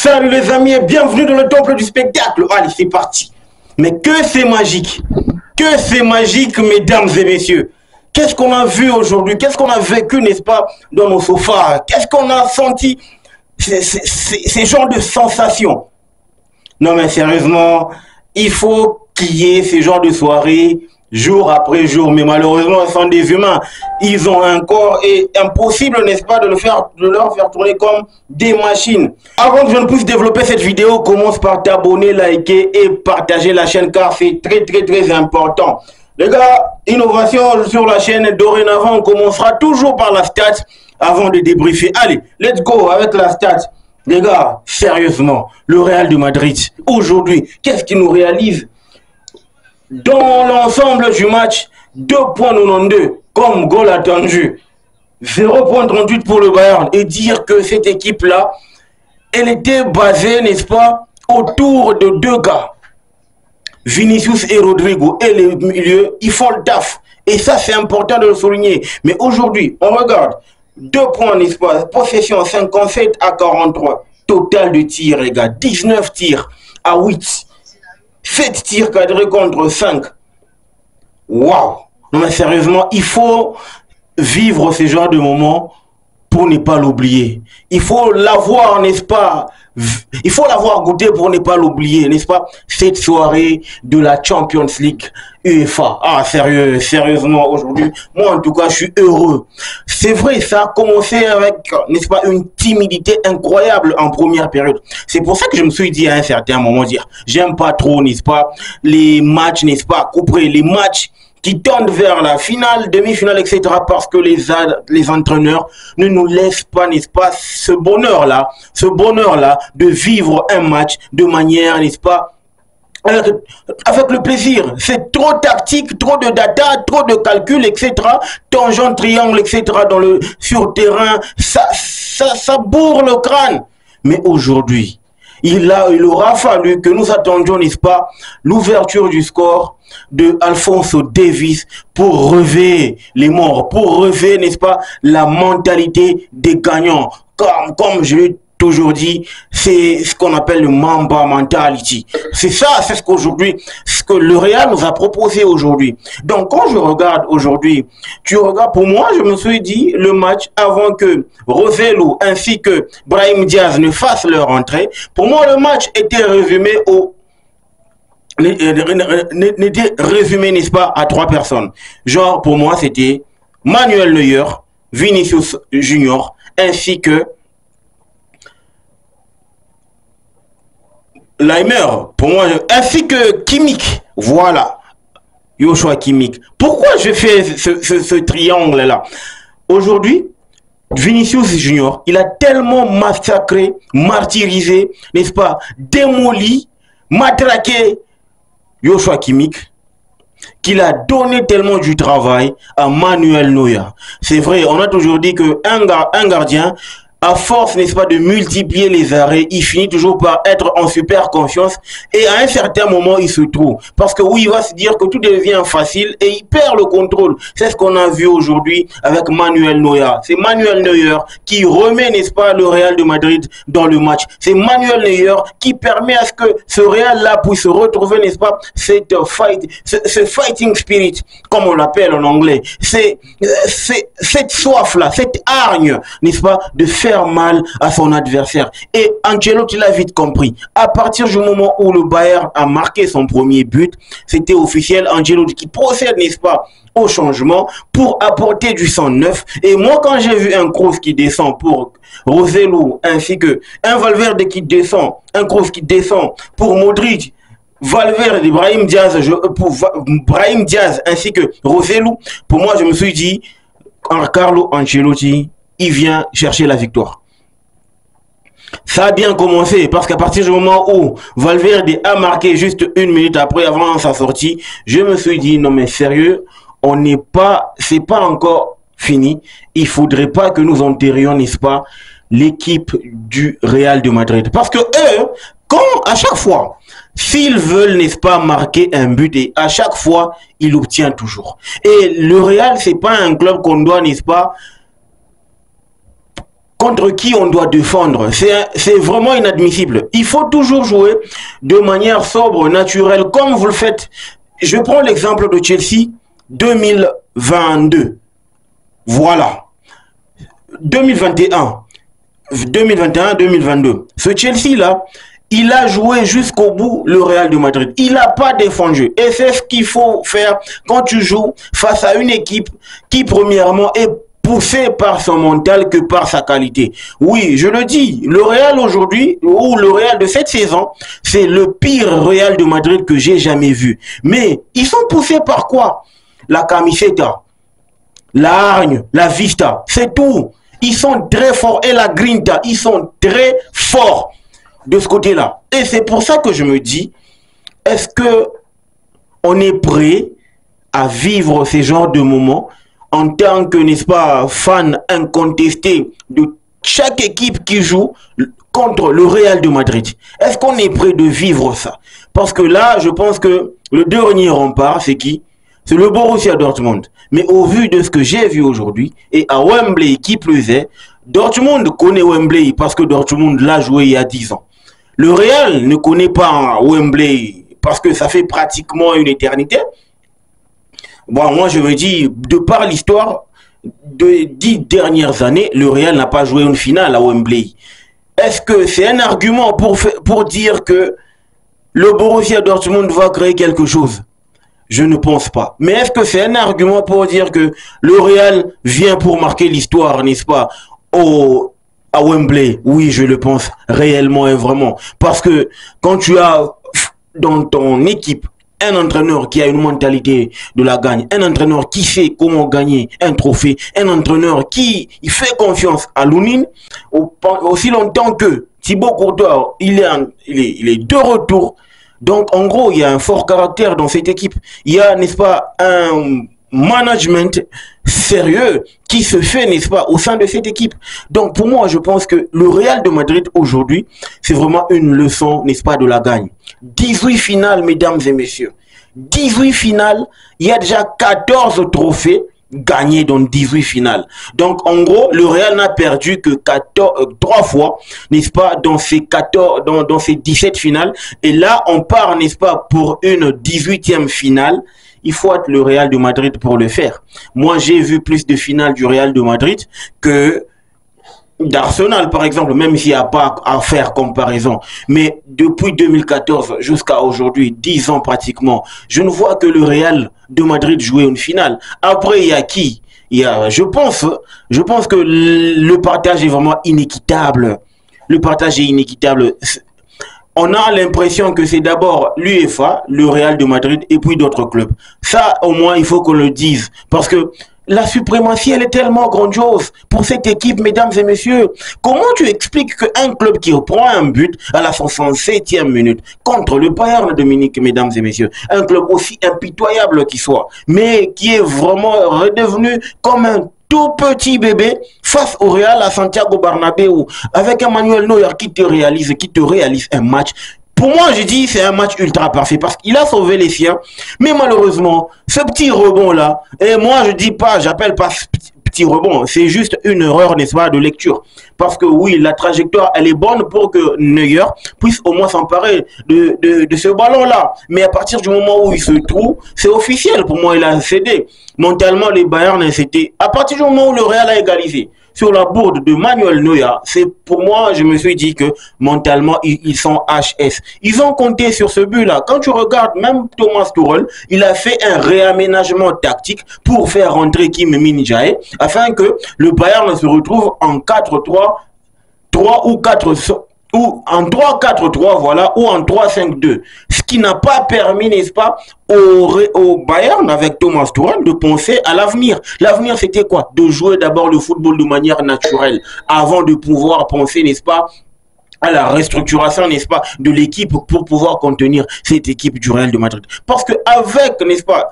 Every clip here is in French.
Salut les amis et bienvenue dans le temple du spectacle. Allez, c'est parti. Mais que c'est magique. Que c'est magique, mesdames et messieurs. Qu'est-ce qu'on a vu aujourd'hui? Qu'est-ce qu'on a vécu, n'est-ce pas, dans nos sofas? Qu'est-ce qu'on a senti? Ces genres de sensations. Non mais sérieusement, il faut qu'il y ait ces genres de soirées jour après jour, mais malheureusement, ils sont des humains. Ils ont un corps et impossible, n'est-ce pas, de leur faire tourner comme des machines. Avant que je ne puisse développer cette vidéo, commence par t'abonner, liker et partager la chaîne car c'est très important. Les gars, innovation sur la chaîne. Dorénavant, on commencera toujours par la stat avant de débriefer. Allez, let's go avec la stat. Les gars, sérieusement, le Real de Madrid, aujourd'hui, qu'est-ce qu'il nous réalise? Dans l'ensemble du match, 2,92 comme goal attendu, 0,38 pour le Bayern. Et dire que cette équipe-là, elle était basée, n'est-ce pas, autour de deux gars, Vinicius et Rodrigo. Et les milieux, ils font le taf. Et ça, c'est important de le souligner. Mais aujourd'hui, on regarde, 2 points, n'est-ce pas, possession 57 à 43. Total de tirs, les gars, 19 tirs à 8. 7 tirs cadrés contre 5. Waouh! Non mais sérieusement, il faut vivre ce genre de moments pour ne pas l'oublier. Il faut l'avoir, n'est-ce pas? Il faut l'avoir goûté pour ne pas l'oublier, n'est-ce pas? Cette soirée de la Champions League UEFA. Ah, sérieusement, aujourd'hui, moi en tout cas, je suis heureux. C'est vrai, ça a commencé avec, n'est-ce pas, une timidité incroyable en première période. C'est pour ça que je me suis dit à un certain moment, dire, j'aime pas trop, n'est-ce pas, les matchs, n'est-ce pas, couperés, les matchs qui tendent vers la finale, demi-finale, etc. parce que les entraîneurs ne nous laissent pas, n'est-ce pas, ce bonheur-là de vivre un match de manière, n'est-ce pas, avec le plaisir. C'est trop tactique, trop de data, trop de calcul, etc. Tangente, triangle, etc. sur terrain, ça bourre le crâne. Mais aujourd'hui, il aura fallu que nous attendions, n'est-ce pas, l'ouverture du score de Alphonso Davies pour relever les morts, pour relever, n'est-ce pas, la mentalité des gagnants. Comme je l'ai toujours dit, c'est ce qu'on appelle le Mamba mentality. C'est ça, c'est ce que le Real nous a proposé aujourd'hui. Donc quand je regarde aujourd'hui, tu regardes, pour moi, je me suis dit, le match avant que Roselu ainsi que Brahim Diaz ne fassent leur entrée, pour moi le match était résumé n'est-ce pas, à 3 personnes. Genre, pour moi, c'était Manuel Neuer, Vinicius Junior, ainsi que Leimer, pour moi, ainsi que Kimmich. Voilà. Joshua Kimmich. Pourquoi je fais ce triangle-là? Aujourd'hui, Vinicius Junior, il a tellement massacré, martyrisé, n'est-ce pas, démoli, matraqué Joshua Kimmich, qu'il a donné tellement du travail à Manuel Neuer. C'est vrai, on a toujours dit qu'un gardien, à force, n'est-ce pas, de multiplier les arrêts, il finit toujours par être en super confiance et à un certain moment, il se trouve. Parce que oui, il va se dire que tout devient facile et il perd le contrôle. C'est ce qu'on a vu aujourd'hui avec Manuel Neuer. C'est Manuel Neuer qui remet, n'est-ce pas, le Real de Madrid dans le match. C'est Manuel Neuer qui permet à ce que ce Real-là puisse retrouver, n'est-ce pas, ce fighting spirit, comme on l'appelle en anglais. C'est cette soif-là, cette hargne, n'est-ce pas, de faire mal à son adversaire. Et Ancelotti l'a vite compris. À partir du moment où le Bayern a marqué son premier but, c'était officiel. Ancelotti qui procède, n'est-ce pas, au changement pour apporter du sang neuf. Et moi, quand j'ai vu un Kroos qui descend pour Roselu, ainsi que un Valverde qui descend, un Kroos qui descend pour Modric, Valverde, Brahim Diaz, Brahim Diaz ainsi que Roselu, pour moi, je me suis dit, Carlo Ancelotti, il vient chercher la victoire. Ça a bien commencé parce qu'à partir du moment où Valverde a marqué juste 1 minute après, avant sa sortie, je me suis dit, non mais sérieux, c'est pas encore fini. Il faudrait pas que nous enterrions, n'est-ce pas, l'équipe du Real de Madrid. Parce que eux, à chaque fois, s'ils veulent, n'est-ce pas, marquer un but, et à chaque fois, ils l'obtiennent toujours. Et le Real, c'est pas un club qu'on doit, n'est-ce pas, contre qui on doit défendre. C'est vraiment inadmissible. Il faut toujours jouer de manière sobre, naturelle, comme vous le faites. Je prends l'exemple de Chelsea 2022. Voilà. 2021. 2021-2022. Ce Chelsea-là, il a joué jusqu'au bout le Real de Madrid. Il n'a pas défendu. Et c'est ce qu'il faut faire quand tu joues face à une équipe qui, premièrement, est poussée par son mental que par sa qualité. Oui, je le dis, le Real aujourd'hui, ou le Real de cette saison, c'est le pire Real de Madrid que j'ai jamais vu. Mais ils sont poussés par quoi? La camiseta, la hargne, la vista, c'est tout. Ils sont très forts. Et la grinta, ils sont très forts de ce côté-là. Et c'est pour ça que je me dis, est-ce que on est prêt à vivre ces genres de moments en tant que, n'est-ce pas, fan incontesté de chaque équipe qui joue contre le Real de Madrid? Est-ce qu'on est prêt de vivre ça? Parce que là, je pense que le dernier rempart, c'est qui? C'est le Borussia Dortmund. Mais au vu de ce que j'ai vu aujourd'hui, et à Wembley qui plus est, Dortmund connaît Wembley parce que Dortmund l'a joué il y a 10 ans. Le Real ne connaît pas Wembley parce que ça fait pratiquement une éternité. Bon, moi je me dis, de par l'histoire des 10 dernières années, le Real n'a pas joué une finale à Wembley. Est-ce que c'est un argument pour dire que le Borussia Dortmund va créer quelque chose? Je ne pense pas. Mais est-ce que c'est un argument pour dire que le Real vient pour marquer l'histoire, n'est-ce pas, à Wembley? Oui, je le pense réellement et vraiment. Parce que quand tu as dans ton équipe un entraîneur qui a une mentalité de la gagne, un entraîneur qui sait comment gagner un trophée, un entraîneur qui fait confiance à Lounine, aussi longtemps que Thibaut Courtois, il est de retour. Donc, en gros, il y a un fort caractère dans cette équipe. Il y a, n'est-ce pas, un management sérieux qui se fait, n'est-ce pas, au sein de cette équipe. Donc, pour moi, je pense que le Real de Madrid, aujourd'hui, c'est vraiment une leçon, n'est-ce pas, de la gagne. 18 finales, mesdames et messieurs. 18 finales, il y a déjà 14 trophées gagnés dans 18 finales. Donc, en gros, le Real n'a perdu que 3 fois, n'est-ce pas, dans ces 17 finales. Et là, on part, n'est-ce pas, pour une 18e finale. Il faut être le Real de Madrid pour le faire. Moi, j'ai vu plus de finales du Real de Madrid que d'Arsenal, par exemple, même s'il n'y a pas à faire comparaison. Mais depuis 2014 jusqu'à aujourd'hui, 10 ans pratiquement, je ne vois que le Real de Madrid jouer une finale. Après, il y a qui? Je pense que le partage est vraiment inéquitable. Le partage est inéquitable. On a l'impression que c'est d'abord l'UEFA, le Real de Madrid et puis d'autres clubs. Ça, au moins, il faut qu'on le dise. Parce que la suprématie, elle est tellement grandiose pour cette équipe, mesdames et messieurs. Comment tu expliques qu'un club qui prend un but à la 67e minute contre le Bayern de Munich, mesdames et messieurs, un club aussi impitoyable qu'il soit, mais qui est vraiment redevenu comme un tout petit bébé face au Real à Santiago Bernabéu, avec Emmanuel Neuer qui te réalise un match. Pour moi, je dis c'est un match ultra parfait parce qu'il a sauvé les siens. Mais malheureusement, ce petit rebond-là, et moi je dis pas, j'appelle pas petit rebond, c'est juste une erreur, n'est-ce pas, de lecture. Parce que oui, la trajectoire, elle est bonne pour que Neuer puisse au moins s'emparer de ce ballon-là. Mais à partir du moment où il se trouve, c'est officiel. Pour moi, il a cédé. Mentalement, les Bayern, c'était à partir du moment où le Real a égalisé sur la bourde de Manuel Neuer, c'est pour moi, je me suis dit que mentalement, ils sont HS. Ils ont compté sur ce but-là. Quand tu regardes, même Thomas Tuchel, il a fait un réaménagement tactique pour faire rentrer Kim Min-jae afin que le Bayern se retrouve en 4-3, 3 ou 4, ou en 3-4-3, voilà, ou en 3-5-2. Ce qui n'a pas permis, n'est-ce pas, au Bayern, avec Thomas Tuchel, de penser à l'avenir. L'avenir, c'était quoi? De jouer d'abord le football de manière naturelle, avant de pouvoir penser, n'est-ce pas, à la restructuration, n'est-ce pas, de l'équipe pour pouvoir contenir cette équipe du Real de Madrid. Parce que avec, n'est-ce pas,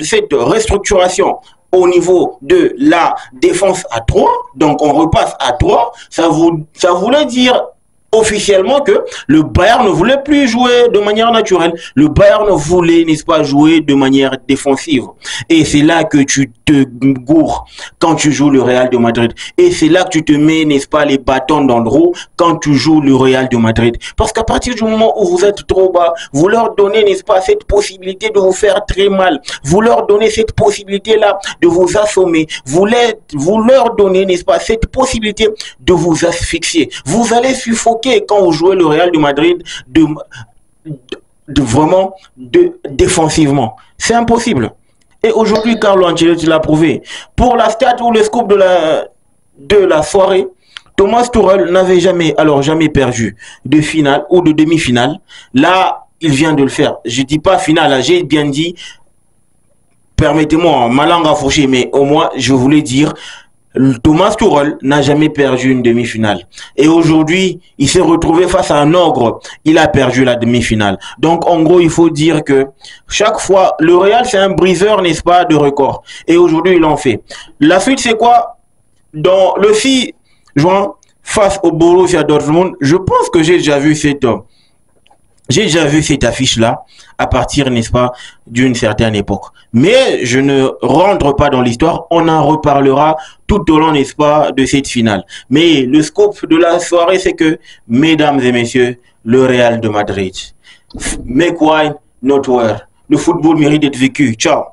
cette restructuration au niveau de la défense à 3, donc on repasse à 3, ça voulait dire officiellement que le Bayern ne voulait plus jouer de manière naturelle. Le Bayern voulait, n'est-ce pas, jouer de manière défensive. Et c'est là que tu te gourres quand tu joues le Real de Madrid. Et c'est là que tu te mets, n'est-ce pas, les bâtons dans le roue quand tu joues le Real de Madrid. Parce qu'à partir du moment où vous êtes trop bas, vous leur donnez, n'est-ce pas, cette possibilité de vous faire très mal. Vous leur donnez cette possibilité-là de vous assommer. Vous leur donnez, n'est-ce pas, cette possibilité de vous asphyxier. Vous allez suffoquer quand vous jouez le Real de Madrid vraiment défensivement. C'est impossible. Et aujourd'hui, Carlo Ancelotti l'a prouvé. Pour la stat ou le scoop de la soirée, Thomas Tuchel n'avait jamais perdu de finale ou de demi-finale. Là, il vient de le faire. Je dis pas finale, j'ai bien dit, permettez-moi, ma langue a fourché, mais au moins, je voulais dire, Thomas Tuchel n'a jamais perdu une demi-finale. Et aujourd'hui, il s'est retrouvé face à un ogre. Il a perdu la demi-finale. Donc, en gros, il faut dire que chaque fois, le Real, c'est un briseur, n'est-ce pas, de record. Et aujourd'hui, il en fait. La suite, c'est quoi? Dans le 6 juin, face au Borussia Dortmund, je pense que j'ai déjà vu cette affiche-là à partir, n'est-ce pas, d'une certaine époque. Mais je ne rentre pas dans l'histoire. On en reparlera tout au long, n'est-ce pas, de cette finale. Mais le scoop de la soirée, c'est que, mesdames et messieurs, le Real de Madrid, make wine, not war. Le football mérite d'être vécu. Ciao.